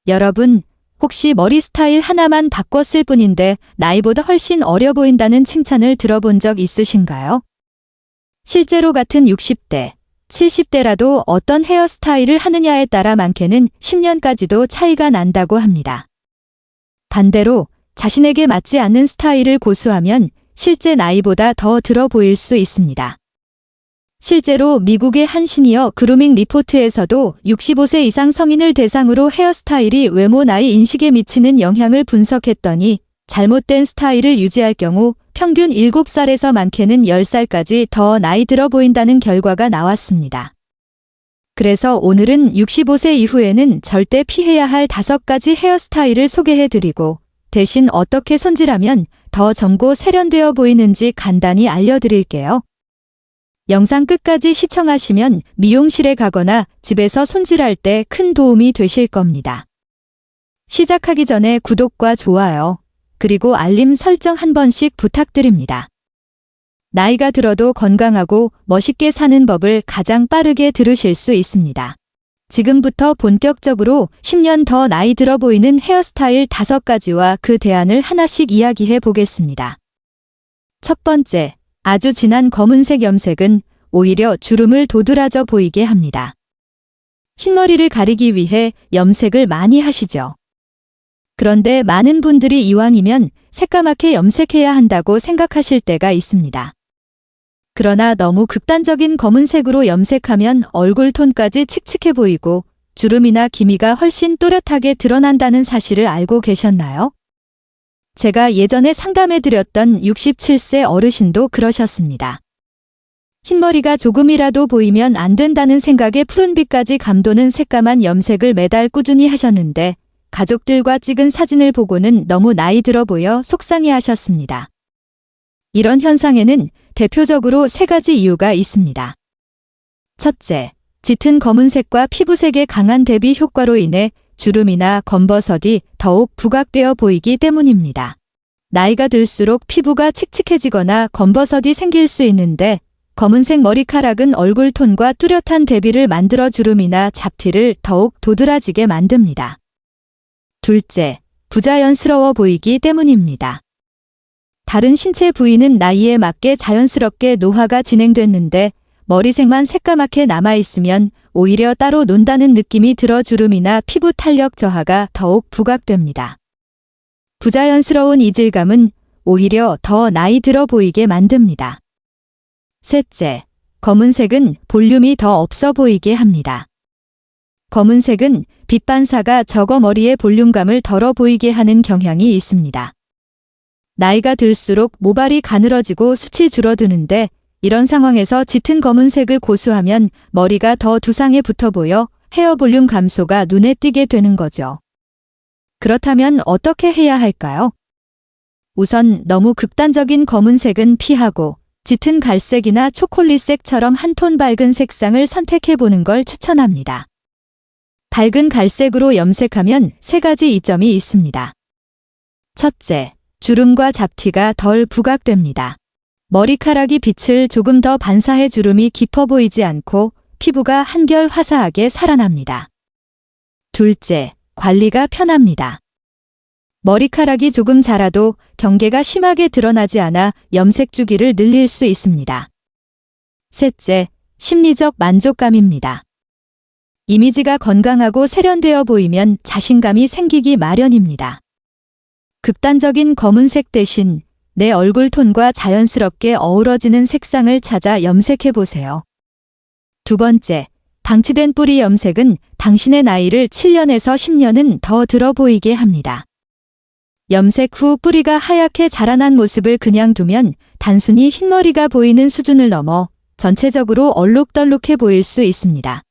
여러분, 혹시 머리 스타일 하나만 바꿨을 뿐인데 나이보다 훨씬 어려 보인다는 칭찬을 들어본 적 있으신가요? 실제로 같은 60대, 70대라도 어떤 헤어스타일을 하느냐에 따라 많게는 10년까지도 차이가 난다고 합니다. 반대로 자신에게 맞지 않는 스타일을 고수하면 실제 나이보다 더 들어 보일 수 있습니다. 실제로 미국의 한 시니어 그루밍 리포트에서도 65세 이상 성인을 대상으로 헤어스타일이 외모 나이 인식에 미치는 영향을 분석했더니 잘못된 스타일을 유지할 경우 평균 7살에서 많게는 10살까지 더 나이 들어 보인다는 결과가 나왔습니다. 그래서 오늘은 65세 이후에는 절대 피해야 할 5가지 헤어스타일을 소개해드리고 대신 어떻게 손질하면 더 젊고 세련되어 보이는지 간단히 알려드릴게요. 영상 끝까지 시청하시면 미용실에 가거나 집에서 손질할 때 큰 도움이 되실 겁니다. 시작하기 전에 구독과 좋아요, 그리고 알림 설정 한 번씩 부탁드립니다. 나이가 들어도 건강하고 멋있게 사는 법을 가장 빠르게 들으실 수 있습니다. 지금부터 본격적으로 10년 더 나이 들어 보이는 헤어스타일 5가지와 그 대안을 하나씩 이야기해 보겠습니다. 첫 번째, 아주 진한 검은색 염색은 오히려 주름을 도드라져 보이게 합니다. 흰머리를 가리기 위해 염색을 많이 하시죠. 그런데 많은 분들이 이왕이면 새까맣게 염색해야 한다고 생각하실 때가 있습니다. 그러나 너무 극단적인 검은색으로 염색하면 얼굴 톤까지 칙칙해 보이고 주름이나 기미가 훨씬 또렷하게 드러난다는 사실을 알고 계셨나요? 제가 예전에 상담해드렸던 67세 어르신도 그러셨습니다. 흰머리가 조금이라도 보이면 안 된다는 생각에 푸른빛까지 감도는 새까만 염색을 매달 꾸준히 하셨는데 가족들과 찍은 사진을 보고는 너무 나이 들어 보여 속상해하셨습니다. 이런 현상에는 대표적으로 3가지 이유가 있습니다. 첫째, 짙은 검은색과 피부색의 강한 대비 효과로 인해 주름이나 검버섯이 더욱 부각되어 보이기 때문입니다. 나이가 들수록 피부가 칙칙해지거나 검버섯이 생길 수 있는데 검은색 머리카락은 얼굴 톤과 뚜렷한 대비를 만들어 주름이나 잡티를 더욱 도드라지게 만듭니다. 둘째, 부자연스러워 보이기 때문입니다. 다른 신체 부위는 나이에 맞게 자연스럽게 노화가 진행됐는데 머리색만 새까맣게 남아있으면 오히려 따로 논다는 느낌이 들어 주름이나 피부 탄력 저하가 더욱 부각됩니다. 부자연스러운 이질감은 오히려 더 나이 들어 보이게 만듭니다. 셋째, 검은색은 볼륨이 더 없어 보이게 합니다. 검은색은 빛 반사가 적어 머리의 볼륨감을 덜어 보이게 하는 경향이 있습니다. 나이가 들수록 모발이 가늘어지고 숱이 줄어드는데 이런 상황에서 짙은 검은색을 고수하면 머리가 더 두상에 붙어 보여 헤어 볼륨 감소가 눈에 띄게 되는 거죠. 그렇다면 어떻게 해야 할까요? 우선 너무 극단적인 검은색은 피하고 짙은 갈색이나 초콜릿색처럼 한 톤 밝은 색상을 선택해 보는 걸 추천합니다. 밝은 갈색으로 염색하면 3가지 이점이 있습니다. 첫째, 주름과 잡티가 덜 부각됩니다. 머리카락이 빛을 조금 더 반사해 주름이 깊어 보이지 않고 피부가 한결 화사하게 살아납니다. 둘째, 관리가 편합니다. 머리카락이 조금 자라도 경계가 심하게 드러나지 않아 염색 주기를 늘릴 수 있습니다. 셋째, 심리적 만족감입니다. 이미지가 건강하고 세련되어 보이면 자신감이 생기기 마련입니다. 극단적인 검은색 대신 내 얼굴 톤과 자연스럽게 어우러지는 색상을 찾아 염색해 보세요. 두 번째, 방치된 뿌리 염색은 당신의 나이를 7년에서 10년은 더 들어 보이게 합니다. 염색 후 뿌리가 하얗게 자라난 모습을 그냥 두면 단순히 흰머리가 보이는 수준을 넘어 전체적으로 얼룩덜룩해 보일 수 있습니다.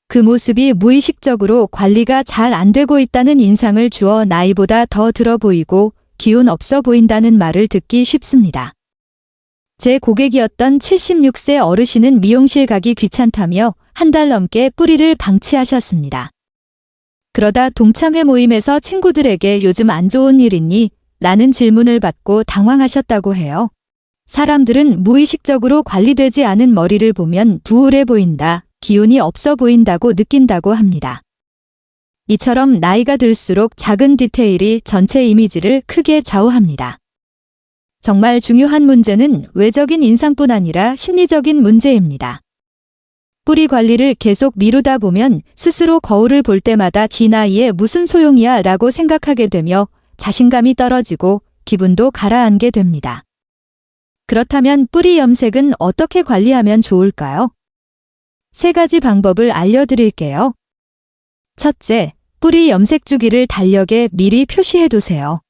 그 모습이 무의식적으로 관리가 잘 안 되고 있다는 인상을 주어 나이보다 더 들어 보이고 기운 없어 보인다는 말을 듣기 쉽습니다. 제 고객이었던 76세 어르신은 미용실 가기 귀찮다며 한 달 넘게 뿌리를 방치하셨습니다. 그러다 동창회 모임에서 친구들에게 요즘 안 좋은 일 있니? 라는 질문을 받고 당황하셨다고 해요. 사람들은 무의식적으로 관리되지 않은 머리를 보면 부울해 보인다, 기운이 없어 보인다고 느낀다고 합니다. 이처럼 나이가 들수록 작은 디테일이 전체 이미지를 크게 좌우합니다. 정말 중요한 문제는 외적인 인상뿐 아니라 심리적인 문제입니다. 뿌리 관리를 계속 미루다 보면 스스로 거울을 볼 때마다 이 나이에 무슨 소용이야 라고 생각하게 되며 자신감이 떨어지고 기분도 가라앉게 됩니다. 그렇다면 뿌리 염색은 어떻게 관리하면 좋을까요? 3가지 방법을 알려드릴게요. 첫째, 뿌리 염색 주기를 달력에 미리 표시해 두세요.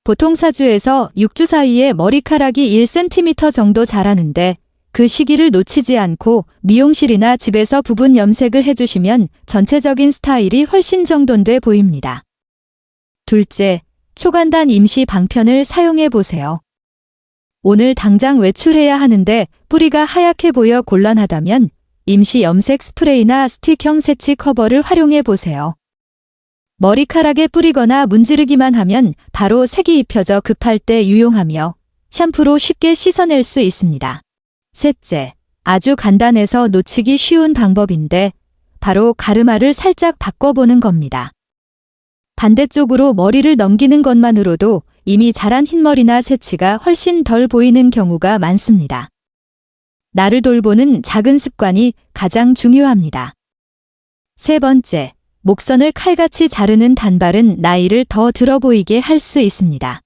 보통 4주에서 6주 사이에 머리카락이 1cm 정도 자라는데 그 시기를 놓치지 않고 미용실이나 집에서 부분 염색을 해주시면 전체적인 스타일이 훨씬 정돈돼 보입니다. 둘째, 초간단 임시 방편을 사용해 보세요. 오늘 당장 외출해야 하는데 뿌리가 하얗게 보여 곤란하다면 임시 염색 스프레이나 스틱형 세치 커버를 활용해 보세요. 머리카락에 뿌리거나 문지르기만 하면 바로 색이 입혀져 급할 때 유용하며 샴푸로 쉽게 씻어낼 수 있습니다. 셋째, 아주 간단해서 놓치기 쉬운 방법인데 바로 가르마를 살짝 바꿔보는 겁니다. 반대쪽으로 머리를 넘기는 것만으로도 이미 자란 흰머리나 새치가 훨씬 덜 보이는 경우가 많습니다. 나를 돌보는 작은 습관이 가장 중요합니다. 세 번째, 목선을 칼같이 자르는 단발은 나이를 더 들어 보이게 할 수 있습니다.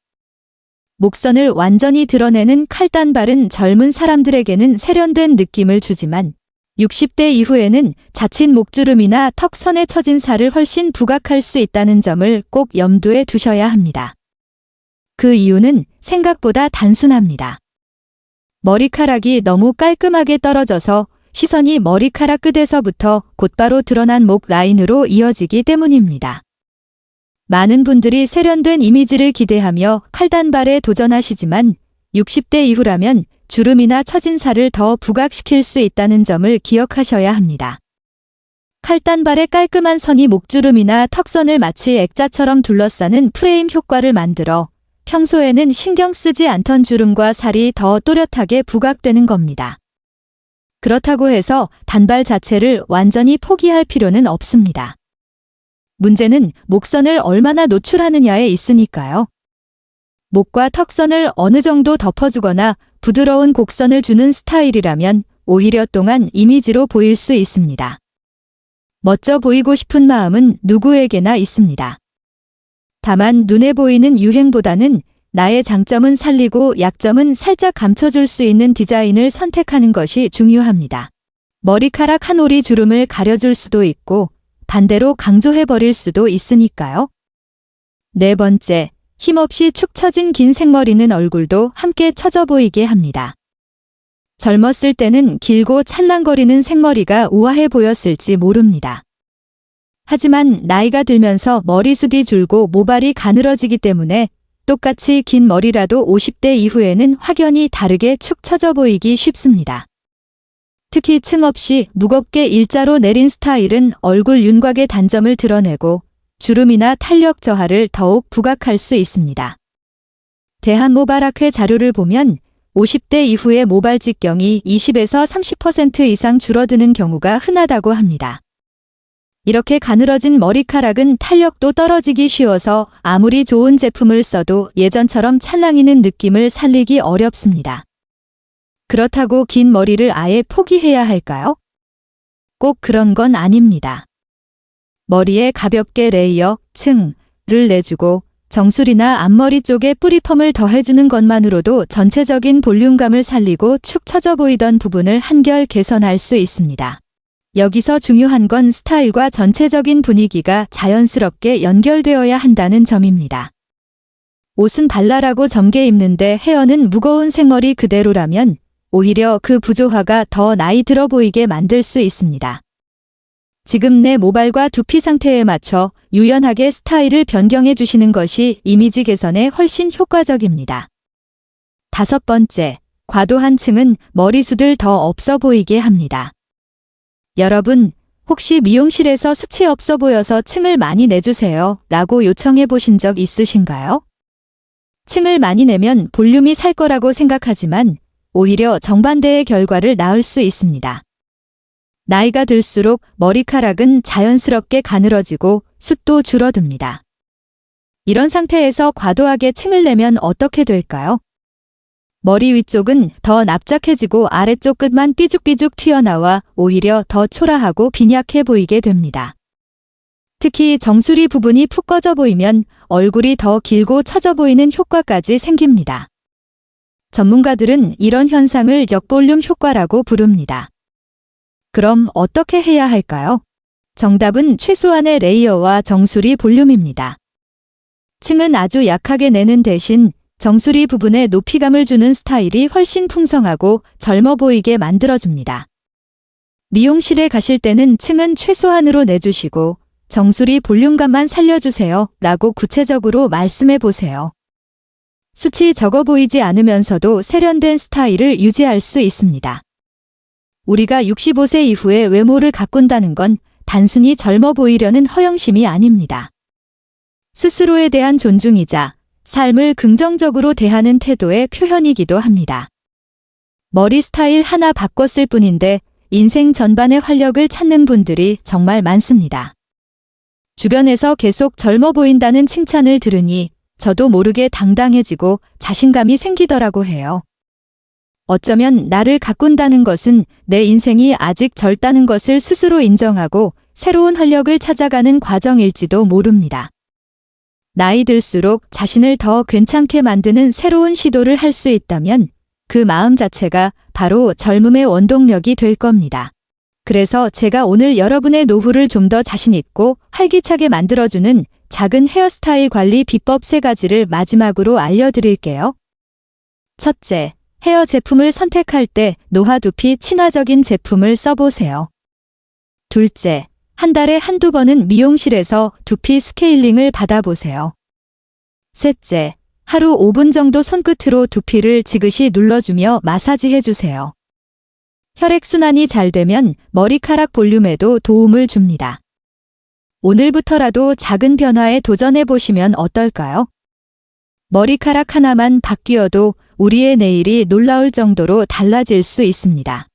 목선을 완전히 드러내는 칼단발은 젊은 사람들에게는 세련된 느낌을 주지만 60대 이후에는 자칫 목주름이나 턱선에 처진 살을 훨씬 부각할 수 있다는 점을 꼭 염두에 두셔야 합니다. 그 이유는 생각보다 단순합니다. 머리카락이 너무 깔끔하게 떨어져서 시선이 머리카락 끝에서부터 곧바로 드러난 목 라인으로 이어지기 때문입니다. 많은 분들이 세련된 이미지를 기대하며 칼단발에 도전하시지만 60대 이후라면 주름이나 처진 살을 더 부각시킬 수 있다는 점을 기억하셔야 합니다. 칼단발의 깔끔한 선이 목주름이나 턱선을 마치 액자처럼 둘러싸는 프레임 효과를 만들어 평소에는 신경 쓰지 않던 주름과 살이 더 또렷하게 부각되는 겁니다. 그렇다고 해서 단발 자체를 완전히 포기할 필요는 없습니다. 문제는 목선을 얼마나 노출하느냐에 있으니까요. 목과 턱선을 어느 정도 덮어주거나 부드러운 곡선을 주는 스타일이라면 오히려 동안 이미지로 보일 수 있습니다. 멋져 보이고 싶은 마음은 누구에게나 있습니다. 다만 눈에 보이는 유행보다는 나의 장점은 살리고 약점은 살짝 감춰줄 수 있는 디자인을 선택하는 것이 중요합니다. 머리카락 한 올이 주름을 가려줄 수도 있고 반대로 강조해버릴 수도 있으니까요. 네 번째, 힘없이 축 처진 긴 생머리는 얼굴도 함께 처져 보이게 합니다. 젊었을 때는 길고 찰랑거리는 생머리가 우아해 보였을지 모릅니다. 하지만 나이가 들면서 머리숱이 줄고 모발이 가늘어지기 때문에 똑같이 긴 머리라도 50대 이후에는 확연히 다르게 축 처져 보이기 쉽습니다. 특히 층 없이 무겁게 일자로 내린 스타일은 얼굴 윤곽의 단점을 드러내고 주름이나 탄력 저하를 더욱 부각할 수 있습니다. 대한모발학회 자료를 보면 50대 이후의 모발 직경이 20에서 30% 이상 줄어드는 경우가 흔하다고 합니다. 이렇게 가늘어진 머리카락은 탄력도 떨어지기 쉬워서 아무리 좋은 제품을 써도 예전처럼 찰랑이는 느낌을 살리기 어렵습니다. 그렇다고 긴 머리를 아예 포기해야 할까요? 꼭 그런 건 아닙니다. 머리에 가볍게 레이어, 층을 내주고 정수리나 앞머리 쪽에 뿌리펌을 더해주는 것만으로도 전체적인 볼륨감을 살리고 축 처져 보이던 부분을 한결 개선할 수 있습니다. 여기서 중요한 건 스타일과 전체적인 분위기가 자연스럽게 연결되어야 한다는 점입니다. 옷은 발랄하고 젊게 입는데 헤어는 무거운 생머리 그대로라면 오히려 그 부조화가 더 나이 들어 보이게 만들 수 있습니다. 지금 내 모발과 두피 상태에 맞춰 유연하게 스타일을 변경해 주시는 것이 이미지 개선에 훨씬 효과적입니다. 다섯 번째, 과도한 층은 머리숱을 더 없어 보이게 합니다. 여러분, 혹시 미용실에서 숱이 없어 보여서 층을 많이 내주세요 라고 요청해 보신 적 있으신가요? 층을 많이 내면 볼륨이 살 거라고 생각하지만 오히려 정반대의 결과를 낳을 수 있습니다. 나이가 들수록 머리카락은 자연스럽게 가늘어지고 숱도 줄어듭니다. 이런 상태에서 과도하게 층을 내면 어떻게 될까요? 머리 위쪽은 더 납작해지고 아래쪽 끝만 삐죽삐죽 튀어나와 오히려 더 초라하고 빈약해 보이게 됩니다. 특히 정수리 부분이 푹 꺼져 보이면 얼굴이 더 길고 처져 보이는 효과까지 생깁니다. 전문가들은 이런 현상을 역볼륨 효과라고 부릅니다. 그럼 어떻게 해야 할까요? 정답은 최소한의 레이어와 정수리 볼륨입니다. 층은 아주 약하게 내는 대신 정수리 부분에 높이감을 주는 스타일이 훨씬 풍성하고 젊어 보이게 만들어줍니다. 미용실에 가실 때는 층은 최소한으로 내주시고 정수리 볼륨감만 살려주세요 라고 구체적으로 말씀해 보세요. 숱이 적어 보이지 않으면서도 세련된 스타일을 유지할 수 있습니다. 우리가 65세 이후에 외모를 가꾼다는 건 단순히 젊어 보이려는 허영심이 아닙니다. 스스로에 대한 존중이자 삶을 긍정적으로 대하는 태도의 표현이기도 합니다. 머리 스타일 하나 바꿨을 뿐인데 인생 전반의 활력을 찾는 분들이 정말 많습니다. 주변에서 계속 젊어 보인다는 칭찬을 들으니 저도 모르게 당당해지고 자신감이 생기더라고 해요. 어쩌면 나를 가꾼다는 것은 내 인생이 아직 젊다는 것을 스스로 인정하고 새로운 활력을 찾아가는 과정일지도 모릅니다. 나이 들수록 자신을 더 괜찮게 만드는 새로운 시도를 할 수 있다면 그 마음 자체가 바로 젊음의 원동력이 될 겁니다. 그래서 제가 오늘 여러분의 노후를 좀 더 자신있고 활기차게 만들어주는 작은 헤어스타일 관리 비법 3가지를 마지막으로 알려드릴게요. 첫째, 헤어 제품을 선택할 때 노화 두피 친화적인 제품을 써보세요. 둘째, 한 달에 한두 번은 미용실에서 두피 스케일링을 받아보세요. 셋째, 하루 5분 정도 손끝으로 두피를 지그시 눌러주며 마사지해주세요. 혈액순환이 잘 되면 머리카락 볼륨에도 도움을 줍니다. 오늘부터라도 작은 변화에 도전해보시면 어떨까요? 머리카락 하나만 바뀌어도 우리의 내일이 놀라울 정도로 달라질 수 있습니다.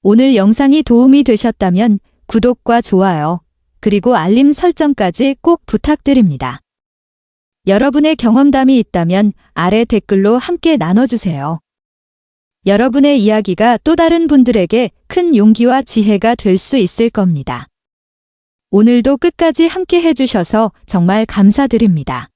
오늘 영상이 도움이 되셨다면 구독과 좋아요, 그리고 알림 설정까지 꼭 부탁드립니다. 여러분의 경험담이 있다면 아래 댓글로 함께 나눠주세요. 여러분의 이야기가 또 다른 분들에게 큰 용기와 지혜가 될 수 있을 겁니다. 오늘도 끝까지 함께 해주셔서 정말 감사드립니다.